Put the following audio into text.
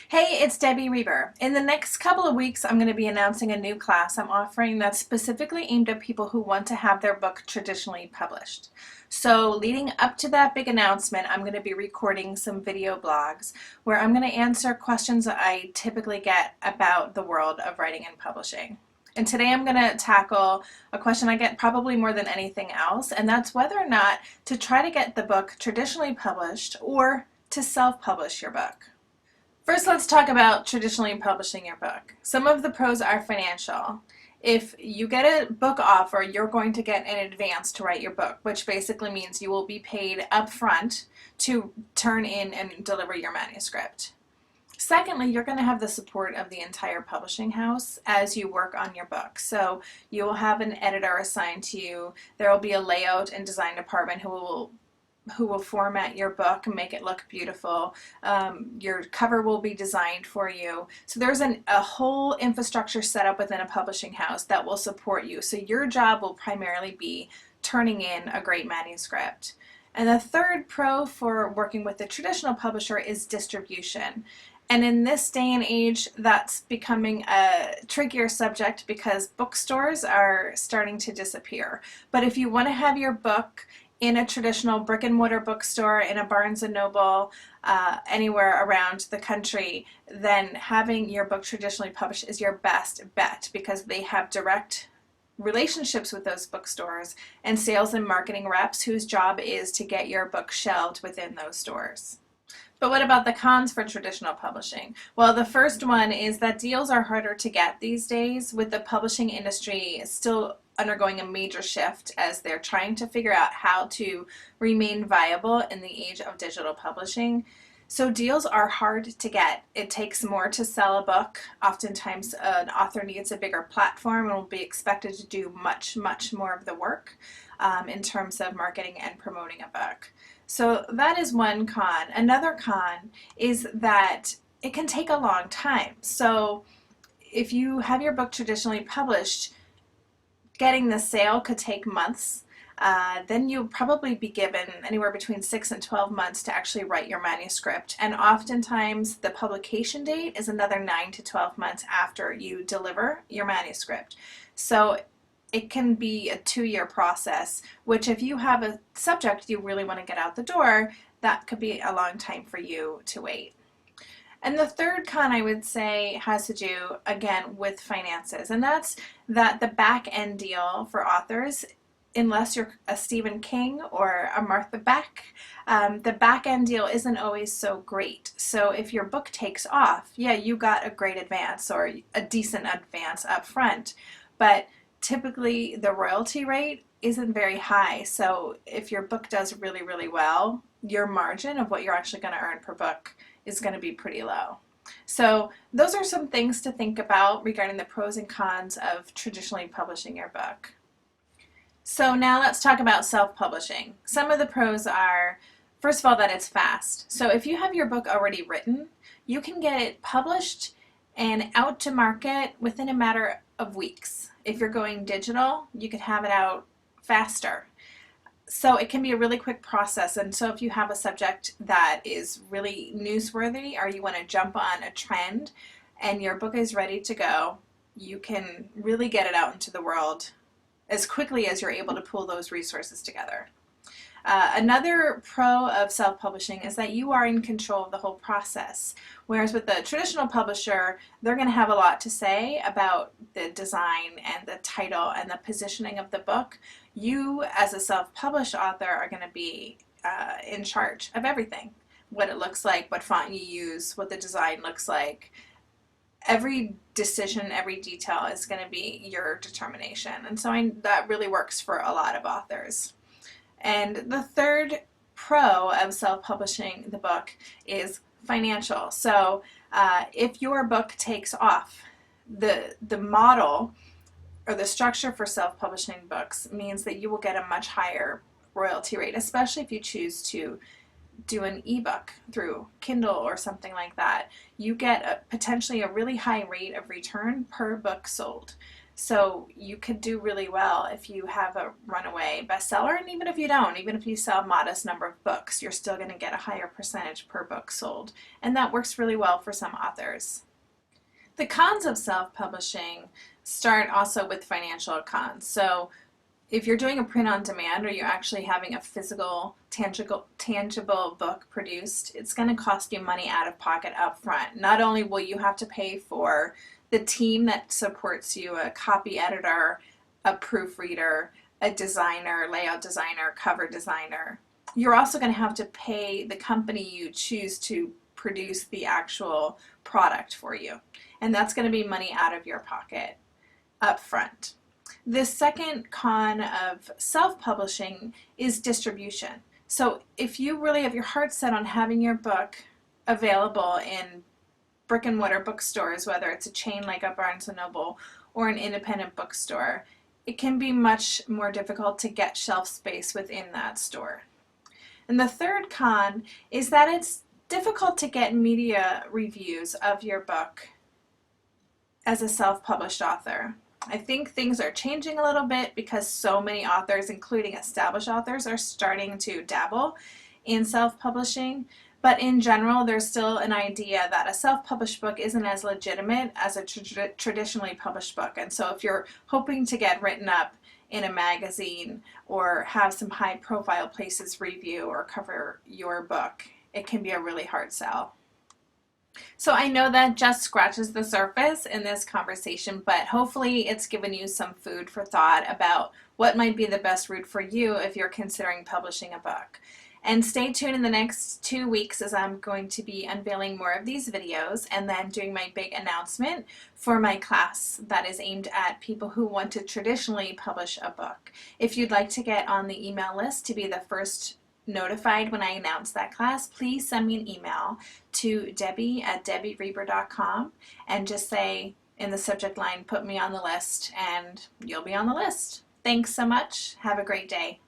Hey, it's Debbie Reber. In the next couple of weeks, I'm going to be announcing a new class I'm offering that's specifically aimed at people who want to have their book traditionally published. So leading up to that big announcement, I'm going to be recording some video blogs where I'm going to answer questions that I typically get about the world of writing and publishing. And today I'm going to tackle a question I get probably more than anything else, and that's whether or not to try to get the book traditionally published or to self-publish your book. First, let's talk about traditionally publishing your book. Some of the pros are financial. If you get a book offer, you're going to get an advance to write your book, which basically means you will be paid upfront to turn in and deliver your manuscript. Secondly, you're going to have the support of the entire publishing house as you work on your book. So you will have an editor assigned to you. There will be a layout and design department who will format your book and make it look beautiful. Your cover will be designed for you. So there's a whole infrastructure set up within a publishing house that will support you. So your job will primarily be turning in a great manuscript. And the third pro for working with a traditional publisher is distribution. And in this day and age, that's becoming a trickier subject because bookstores are starting to disappear. But if you want to have your book in a traditional brick and mortar bookstore, in a Barnes and Noble, anywhere around the country, then having your book traditionally published is your best bet because they have direct relationships with those bookstores and sales and marketing reps whose job is to get your book shelved within those stores. But what about the cons for traditional publishing? Well, the first one is that deals are harder to get these days, with the publishing industry still undergoing a major shift as they're trying to figure out how to remain viable in the age of digital publishing. So deals are hard to get. It takes more to sell a book. Oftentimes an author needs a bigger platform and will be expected to do much more of the work in terms of marketing and promoting a book. So that is one con. Another con is that it can take a long time. So if you have your book traditionally published, getting the sale could take months. Then you'll probably be given anywhere between 6 and 12 months to actually write your manuscript. And oftentimes the publication date is another 9 to 12 months after you deliver your manuscript. So it can be a 2-year process, which if you have a subject you really want to get out the door, that could be a long time for you to wait. And the third con I would say has to do, again, with finances, and that's that the back end deal for authors, unless you're a Stephen King or a Martha Beck, the back end deal isn't always so great. So if your book takes off, yeah, you got a great advance or a decent advance up front, but typically the royalty rate isn't very high. So if your book does really well, your margin of what you're actually going to earn per book is going to be pretty low. So those are some things to think about regarding the pros and cons of traditionally publishing your book. So now let's talk about self-publishing. Some of the pros are, first of all, that it's fast. So if you have your book already written, you can get it published and out to market within a matter of weeks. If you're going digital, you can have it out faster. So it can be a really quick process, and so if you have a subject that is really newsworthy or you want to jump on a trend and your book is ready to go, you can really get it out into the world as quickly as you're able to pull those resources together. Another pro of self-publishing is that you are in control of the whole process. Whereas with the traditional publisher, they're going to have a lot to say about the design and the title and the positioning of the book. You, as a self-published author, are going to be in charge of everything. What it looks like, what font you use, what the design looks like. Every decision, every detail is going to be your determination. And so that really works for a lot of authors. And the third pro of self-publishing the book is financial. So if your book takes off, the model or the structure for self-publishing books means that you will get a much higher royalty rate, especially if you choose to do an ebook through Kindle or something like that. You get potentially a really high rate of return per book sold. So you could do really well if you have a runaway bestseller, and even if you don't, even if you sell a modest number of books, you're still going to get a higher percentage per book sold. And that works really well for some authors. The cons of self-publishing start also with financial cons. So if you're doing a print on demand or you're actually having a physical, tangible book produced, it's going to cost you money out of pocket up front. Not only will you have to pay for the team that supports you, a copy editor, a proofreader, a designer, layout designer, cover designer, you're also going to have to pay the company you choose to produce the actual product for you. And that's going to be money out of your pocket up front. The second con of self-publishing is distribution. So if you really have your heart set on having your book available in brick and mortar bookstores, whether it's a chain like a Barnes & Noble or an independent bookstore, it can be much more difficult to get shelf space within that store. And the third con is that it's difficult to get media reviews of your book as a self-published author. I think things are changing a little bit because so many authors, including established authors, are starting to dabble in self-publishing. But in general, there's still an idea that a self-published book isn't as legitimate as a traditionally published book. And so if you're hoping to get written up in a magazine or have some high-profile places review or cover your book, it can be a really hard sell. So I know that just scratches the surface in this conversation, but hopefully it's given you some food for thought about what might be the best route for you if you're considering publishing a book. And stay tuned in the next 2 weeks as I'm going to be unveiling more of these videos and then doing my big announcement for my class that is aimed at people who want to traditionally publish a book. If you'd like to get on the email list to be the first notified when I announce that class, please send me an email to debbie@debbiereber.com and just say in the subject line, put me on the list, and you'll be on the list. Thanks so much. Have a great day.